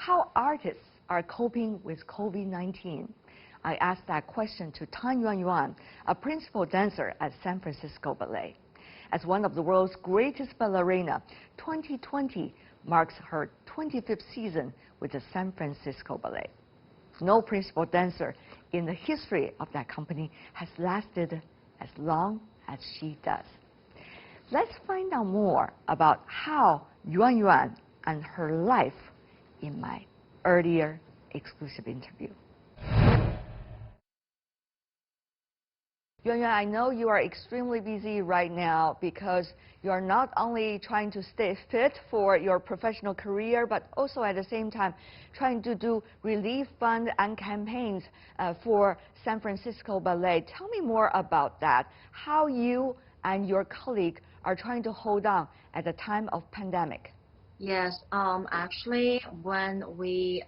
how artists are coping with COVID-19. I asked that question to Tan Yuan Yuan, a principal dancer at San Francisco Ballet. As one of the world's greatest ballerina, 2020 marks her 25th season with the San Francisco Ballet. No principal dancer in the history of that company has lasted as long as she does. Let's find out more about how Yuan Yuan and her life in my earlier exclusive interview. Yuan Yuan, I know you are extremely busy right now because you are not only trying to stay fit for your professional career, but also at the same time trying to do relief fund and campaigns for San Francisco Ballet. Tell me more about that, how you and your colleague are trying to hold on at the time of pandemic. Yes, actually, when we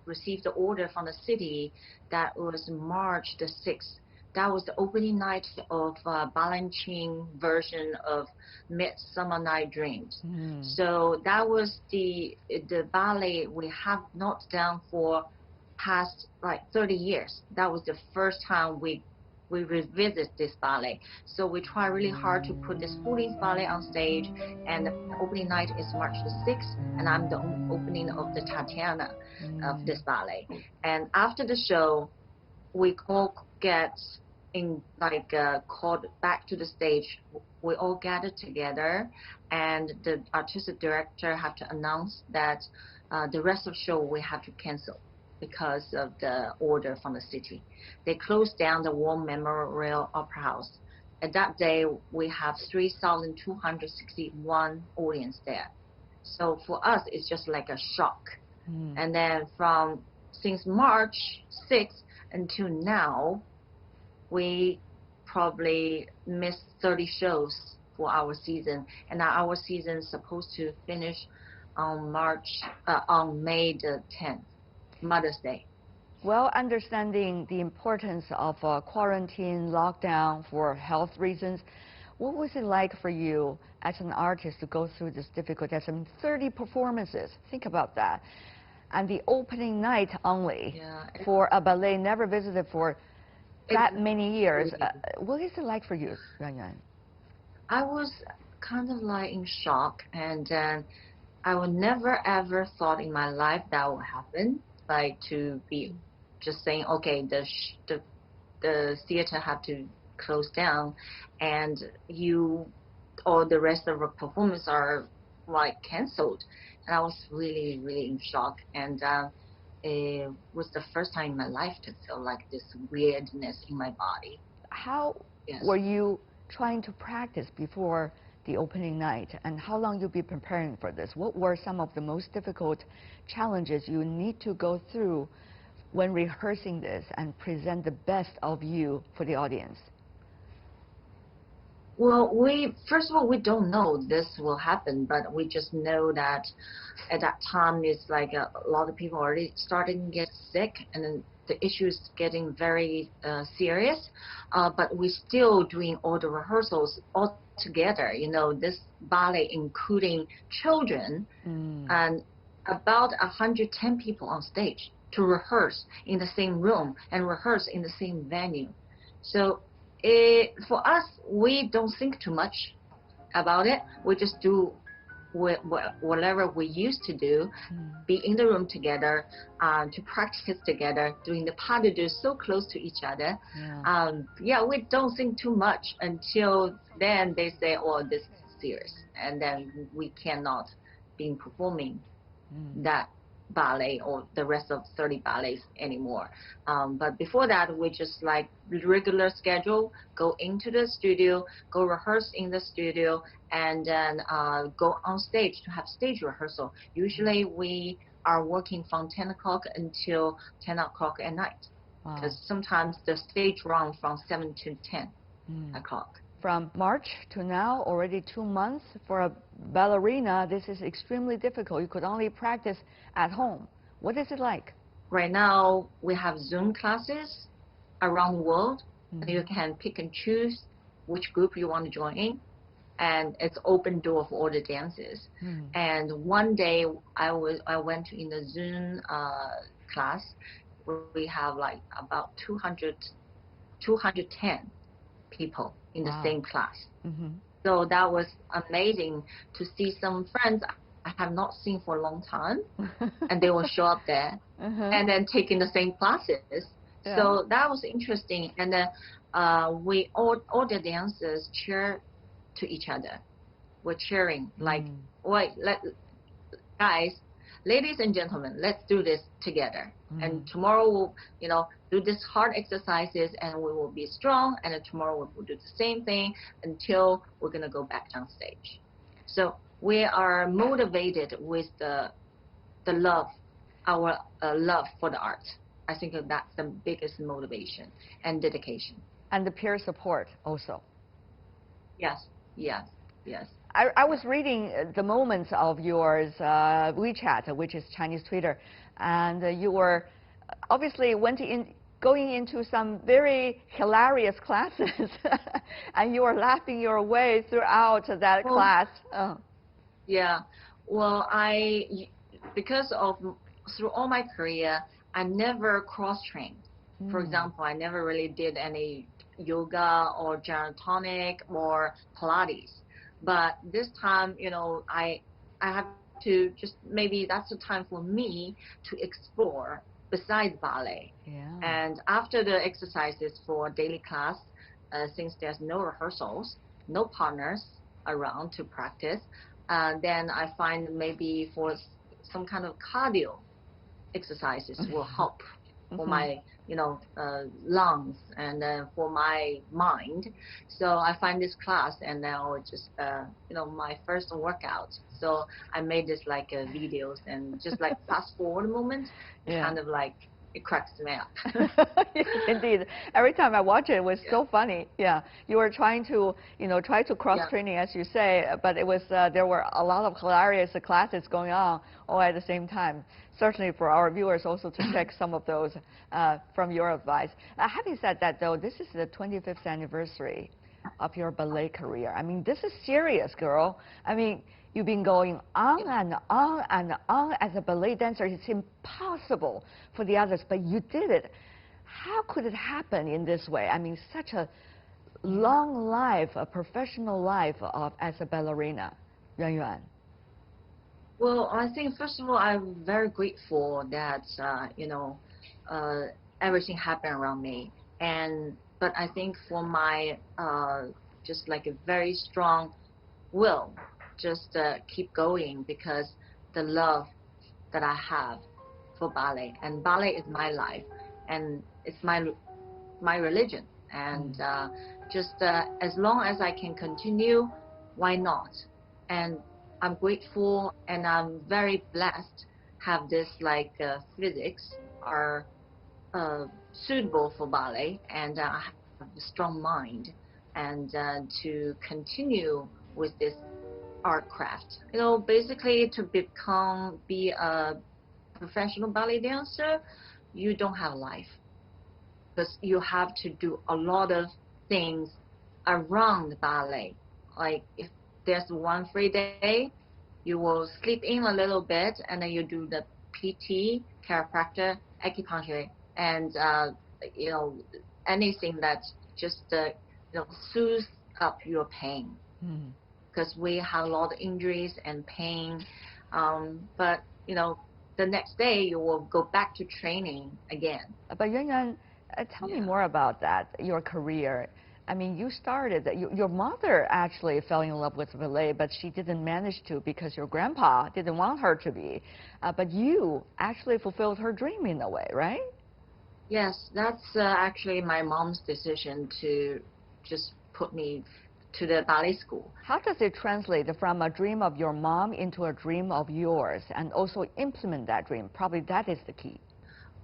received the order from the city, that was March the 6th. That was the opening night of Ballet version of Midsummer Night Dreams. So that was the ballet we have not done for past like 30 years. That was the first time we revisit this ballet. So we try really hard to put this full-length ballet on stage, and the opening night is March the 6th, and I'm the opening of the Tatiana of this ballet. And after the show, we all get called back to the stage. We all gathered together, and the artistic director had to announce that the rest of the show we have to cancel because of the order from the city. They closed down the War Memorial Opera House. At that day, we have 3,261 audience there. So for us, it's just like a shock. And then since March 6th until now, we probably missed 30 shows for our season, and our season is supposed to finish on May the 10th, Mother's Day. Well, understanding the importance of quarantine, lockdown for health reasons, what was it like for you as an artist to go through this difficult time? 30 performances, think about that. And the opening night only for a ballet never visited for that many years. What is it like for you, Yuan Yuan? I was kind of like in shock, and I would never ever thought in my life that would happen. Like to be just saying, okay, the theater have to close down, and all the rest of the performance are like canceled. And I was really, really in shock, and it was the first time in my life to feel like this weirdness in my body. How were you trying to practice before the opening night, and how long you've been preparing for this? What were some of the most difficult challenges you need to go through when rehearsing this and present the best of you for the audience? Well, first of all, we don't know this will happen, but we just know that at that time it's like a lot of people already starting to get sick, and then the issue is getting very serious. But we're still doing all the rehearsals all together. You know, this ballet including children, and about 110 people on stage to rehearse in the same room and rehearse in the same venue. So for us, we don't think too much about it. We just do whatever we used to do, be in the room together, to practice together, doing the pas de deux so close to each other. We don't think too much until then they say, oh, this is serious, and then we cannot be performing that ballet or the rest of 30 ballets anymore. But before that, we just like regular schedule, go into the studio, go rehearse in the studio, and then go on stage to have stage rehearsal. Usually we are working from 10 o'clock until 10 o'clock at night, because sometimes the stage run from 7 to 10 o'clock. From March to now, already 2 months. For a ballerina, this is extremely difficult. You could only practice at home. What is it like? Right now, we have Zoom classes around the world. And you can pick and choose which group you want to join in. and it's open door for all the dancers. And one day I went in the Zoom class. We have like about 210 people in the same class. So that was amazing to see some friends I have not seen for a long time, and they will show up there and then taking the same classes. So that was interesting. And then we all the dancers cheer to each other. We're cheering like, wait, guys, ladies and gentlemen, let's do this together. And tomorrow we'll, do this hard exercises, and we will be strong. And then tomorrow we'll do the same thing until we're gonna go back on stage. So we are motivated with the love, our love for the art. I think that's the biggest motivation and dedication. And the peer support also. Yes, yes, yes. I was reading the moments of yours WeChat, which is Chinese Twitter, and you were obviously going into some very hilarious classes, and you were laughing your way throughout that class. Yeah, well, because of through all my career, I never cross-trained. For example, I never really did any yoga or gyrotonic or Pilates. But this time, I have to just, maybe that's the time for me to explore besides ballet. And after the exercises for daily class, since there's no rehearsals, no partners around to practice, then I find maybe for some kind of cardio exercises will help for my lungs and for my mind. So I find this class, and now it's just my first workout. So I made this like videos, and just like fast forward moment, kind of like it cracks me up. Yes, indeed. Every time I watch it, it was so funny. Yeah, you were trying to cross training, as you say, but it was there were a lot of hilarious classes going on all at the same time. Certainly for our viewers also to check some of those from your advice. Having said that, though, this is the 25th anniversary of your ballet career. I mean, this is serious, girl. I mean, you've been going on and on and on as a ballet dancer. It's impossible for the others, but you did it. How could it happen in this way? I mean, such a long life, a professional life as a ballerina, Yuan Yuan. Well, I think first of all, I'm very grateful that everything happened around me, but I think for my just like a very strong will, just keep going, because the love that I have for ballet, and ballet is my life, and it's my religion, and just as long as I can continue, why not? And I'm grateful, and I'm very blessed have this like physics are suitable for ballet, and I have a strong mind, and to continue with this art craft. Basically to be a professional ballet dancer, you don't have life, because you have to do a lot of things around ballet. Like if there's one free day, you will sleep in a little bit, and then you do the PT, chiropractor, acupuncture, and anything that just soothes up your pain. Because we have a lot of injuries and pain, but the next day you will go back to training again. But Yuan Yuan, tell me more about that, your career. I mean, you started, your mother actually fell in love with ballet, but she didn't manage to because your grandpa didn't want her to be. But you actually fulfilled her dream in a way, right? Yes, that's actually my mom's decision to just put me to the ballet school. How does it translate from a dream of your mom into a dream of yours, and also implement that dream? Probably that is the key.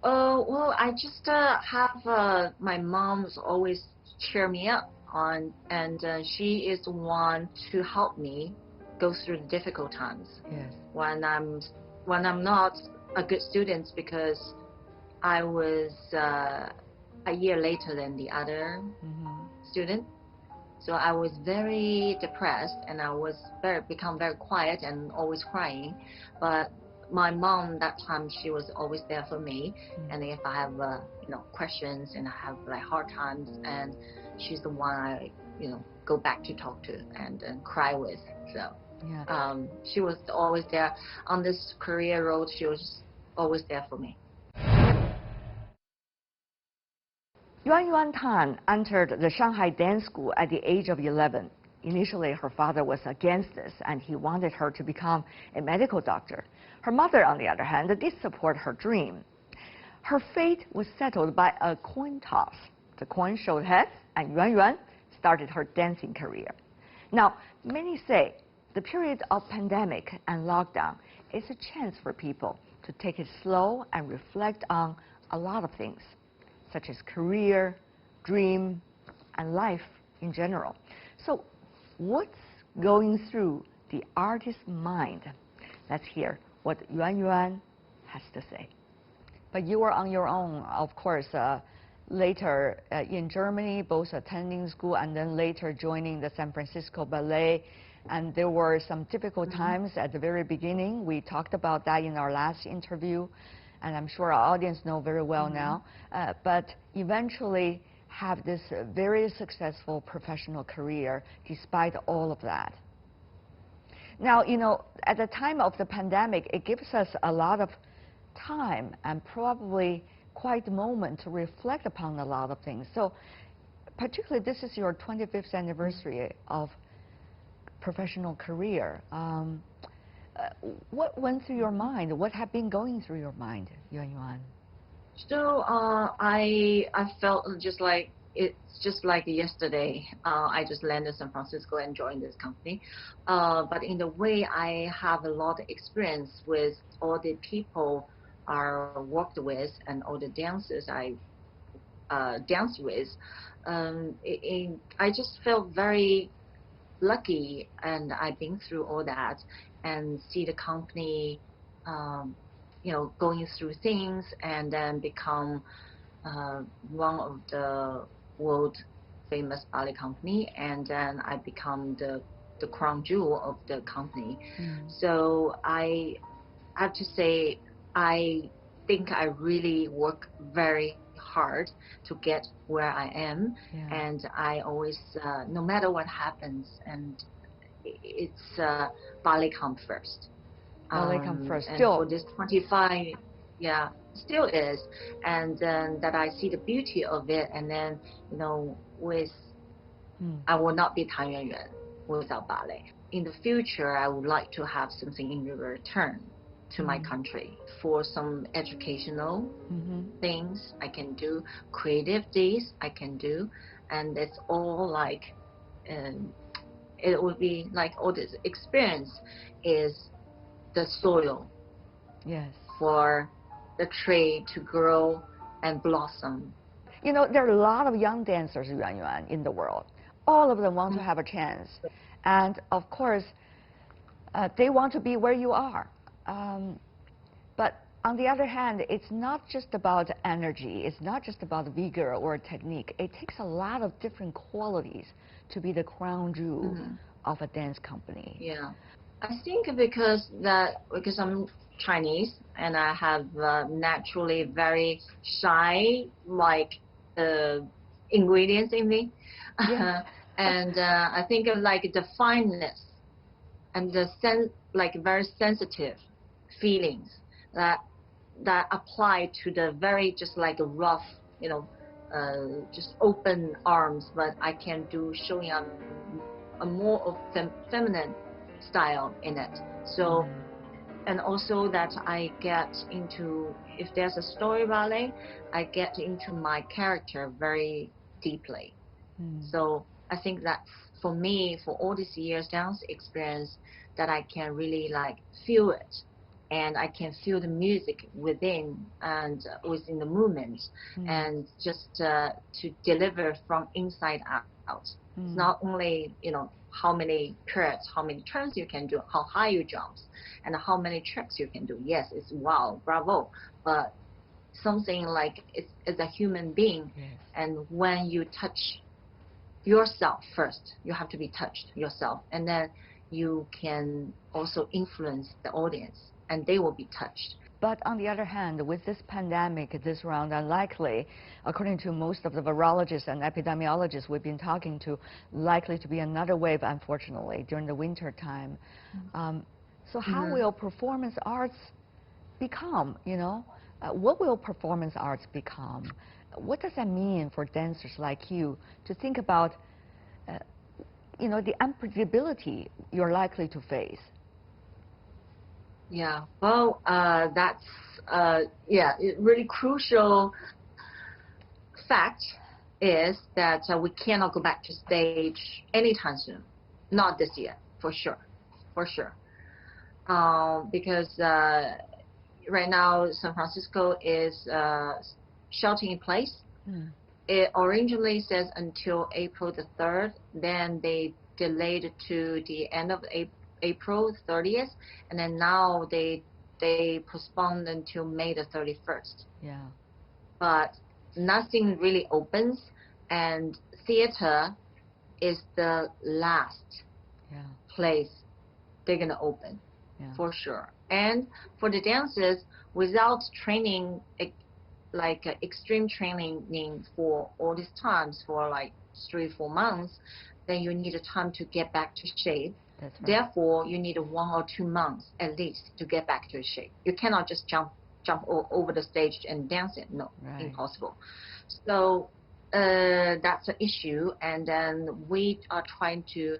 Well, I just have my mom's always cheer me up on, and she is the one to help me go through the difficult times. Yes. When I'm not a good student, because I was a year later than the other student. So I was very depressed, and I was become very quiet and always crying. But my mom that time, she was always there for me. And if I have questions and I have like hard times, and she's the one I go back to talk to and cry with. So Yeah. she was always there on this career road. She was always there for me. Yuan Yuan Tan entered the Shanghai Dance School at the age of 11. Initially, her father was against this, and he wanted her to become a medical doctor. Her mother, on the other hand, did support her dream. Her fate was settled by a coin toss. The coin showed heads, and Yuan Yuan started her dancing career. Now, many say the period of pandemic and lockdown is a chance for people to take it slow and reflect on a lot of things, such as career, dream, and life in general. So what's going through the artist's mind? Let's hear what Yuan Yuan has to say. But you were on your own, of course, later in Germany, both attending school and then later joining the San Francisco Ballet. And there were some difficult times at the very beginning. We talked about that in our last interview, and I'm sure our audience know very well now. But eventually have this very successful professional career despite all of that. Now, at the time of the pandemic, it gives us a lot of time and probably quite a moment to reflect upon a lot of things. So particularly, this is your 25th anniversary of professional career. What went through your mind? What had been going through your mind, Yuan Yuan? So I felt it's just like yesterday. I just landed San Francisco and joined this company. But in the way, I have a lot of experience with all the people I worked with and all the dancers I danced with. I just felt very lucky, and I've been through all that and see the company going through things and then become one of the world famous ballet company, and then I become the crown jewel of the company. So I have to say, I think I really work very hard to get where I am. And I always, no matter what happens, and it's ballet come first. Ballet come first. And Still. for this 25, yeah, still is. And then that I see the beauty of it, and then with I will not be Tan Yuan Yuan without ballet. In the future, I would like to have something in return to my country for some educational things I can do, creative days I can do, and it's all like, it would be like all this experience is the soil for the tree to grow and blossom. There are a lot of young dancers, Yuan Yuan, in the world. All of them want to have a chance. And of course, they want to be where you are. But on the other hand, it's not just about energy. It's not just about vigor or technique. It takes a lot of different qualities to be the crown jewel of a dance company. Yeah, I think because I'm Chinese and I have naturally very shy ingredients in me. And I think of like the fineness and the very sensitive feelings that apply to the very just like a rough, just open arms, but I can do showing a more of feminine style in it. So, and also that I get into, if there's a story ballet, I get into my character very deeply. So I think that for me, for all these years dance experience, that I can really like feel it, and I can feel the music within and within the movement, and just to deliver from inside out. It's not only how many pirouettes, how many turns you can do, how high you jump, and how many tricks you can do. Yes, it's wow, bravo, but something like it's a human being, and when you touch yourself first. You have to be touched yourself, and then you can also influence the audience, and they will be touched. But on the other hand, with this pandemic this round, unlikely, according to most of the virologists and epidemiologists we've been talking to, likely to be another wave, unfortunately, during the winter time. So how will performance arts become, you know? What will performance arts become? What does that mean for dancers like you to think about, you know, the unpredictability you're likely to face? Yeah, well, that's yeah, really crucial fact is that we cannot go back to stage anytime soon, not this year, for sure, because right now San Francisco is sheltering in place. It originally says until April the 3rd, then they delayed to the end of April 30th, and then now they postponed until May the 31st. Yeah. But nothing really opens, and theater is the last place they're gonna open, for sure. And for the dancers, without training, like extreme training for all these times, for like 3-4 months, then you need a time to get back to shape. That's right. Therefore, you need 1 or 2 months at least to get back to shape. You cannot just jump over the stage and dance it. No, impossible. So that's an issue, and then we are trying to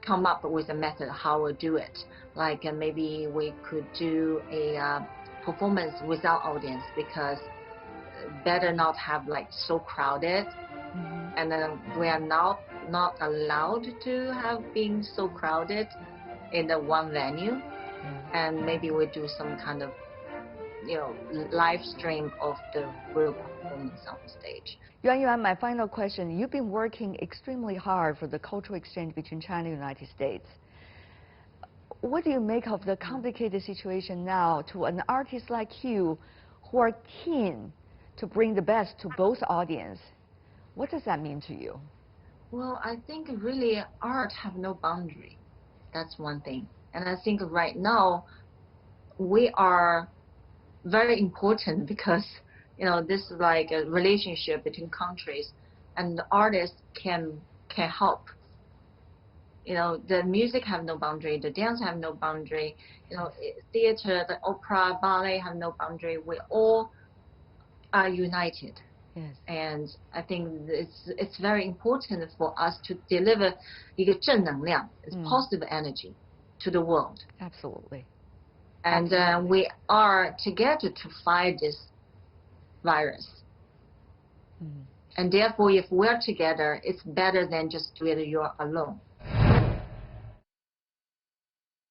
come up with a method how we do it. Like maybe we could do a performance without audience, because better not have like so crowded, and then we are not allowed to have being so crowded in the one venue, and maybe we do some kind of, you know, live stream of the real performance on stage. Yuan Yuan, my final question. You've been working extremely hard for the cultural exchange between China and the United States. What do you make of the complicated situation now to an artist like you who are keen to bring the best to both audience? What does that mean to you? Well, I think really art have no boundary. That's one thing. And I think right now we are very important because, you know, this is like a relationship between countries, and the artists can help. You know, the music have no boundary, the dance have no boundary, you know, theater, the opera, ballet have no boundary. We all are united. Yes. And I think it's very important for us to deliver 一个正能量, positive energy to the world. Absolutely. And we are together to fight this virus. And therefore, if we're together, it's better than just whether you're alone.